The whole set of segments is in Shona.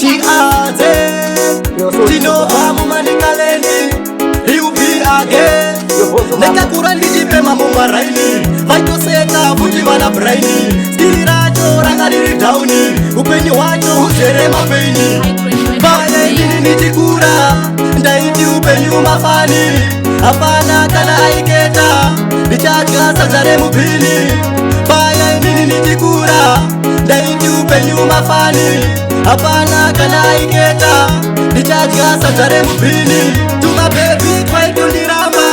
Chiaze Tino Bamu Manikaleni He'll be again Neka kurandi jipe mambo maraini Vaito seka fuji wana braini Skili rajo rangariri downi Upenyi wacho usere mapeini Baya nini nitikura Ndaiti upenyi umafani Apana kana aiketa Bichaga sazare mupini Baya nini nitikura Ndaiti upenyi umafani Apana kana aiketa Bichaga sazare mupini Tuma baby kwaitu nirama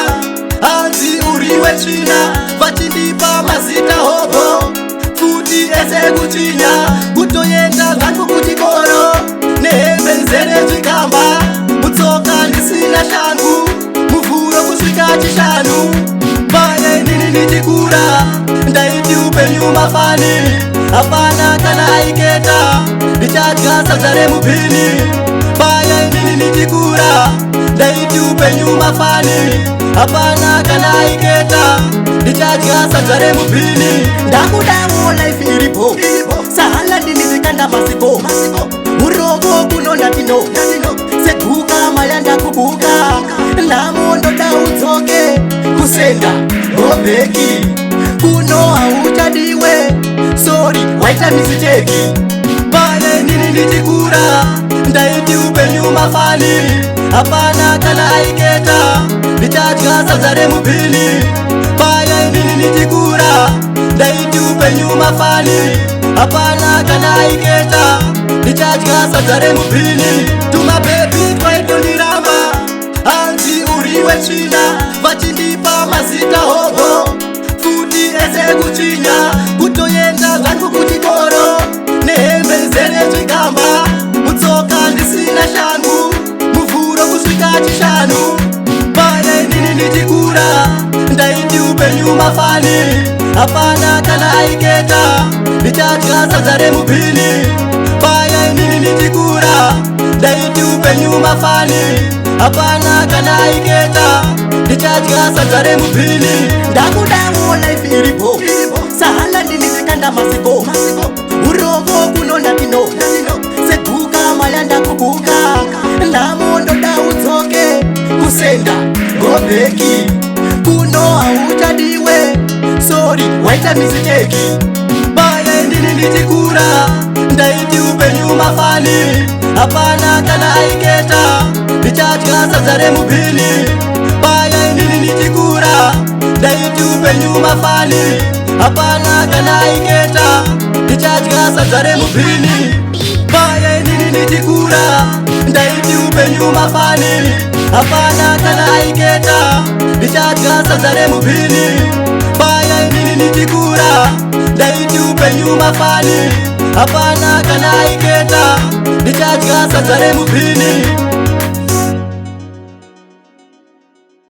Anzi uriwe china Vachindipa mazita hobo Futi eze kuchinya Kutoyenda gangu kuchikoro Nehembe nzere jikamba Mutsoka nisina shangu Muvuro kuswika chishanu Baye nini nitikura Ndaiti upenyu mafani Apana kana aiketa Bichaga sazare mupini Baye nini nitikura Ndaiti upenyu mafani Apana kana aiketa Bichaga sazare mupini Ndakudawo life iripo Sahala ndini zikanda masiko Urogo kuno natino Sekuka mayanda kubuka Namondo da uzoke Kusenda Obeki Kuno hauchadiwe Sorry, waita misiteki Baye nini nitikura Ndaiti upenyu mafani Apana kana aiketa Bichaga sazare mupini Baye nini nitikura Ndaiti upenyu mafani Apana kana aiketa Bichaga sazare mupini Tuma baby kwaitu nirama Anzi uriwe china Vachindipa mazita hobo Futi eze kuchinya Kutoyenda gangu kuchikoro Nehembe nzere jikamba Mutsoka nisina shangu Muvuro kuswika chishanu Baye nini nitikura Ndaiti upenyu mafani Apana kana aiketa Bichaga sazare mupini Baye nini nitikura Ndaiti upenyu mafani Apana kana aiketa Bichaga sazare mupini Ndakudawo life iripo Sahala ndini zikanda masiko Urogo kuno natino Sekuka mayanda kubuka Namondo da uzoke Kusenda Obeki Kuno hauchadiwe Sorry, waita misiteki Baye nini nitikura Ndaiti upenyu mafani Apana kana aiketa Bichaga sazare mupini Baye nini nitikura Ndaiti upenyu mafani Apana kana aiketa Bichaga sazare mupini Baye nini nitikura Ndaiti upenyu mafani Apana kana aiketa Bichaga sazare mupini Baye nini nitikura Ndaiti upenyu mafani Apana kana aiketa Bichaga sazare mupini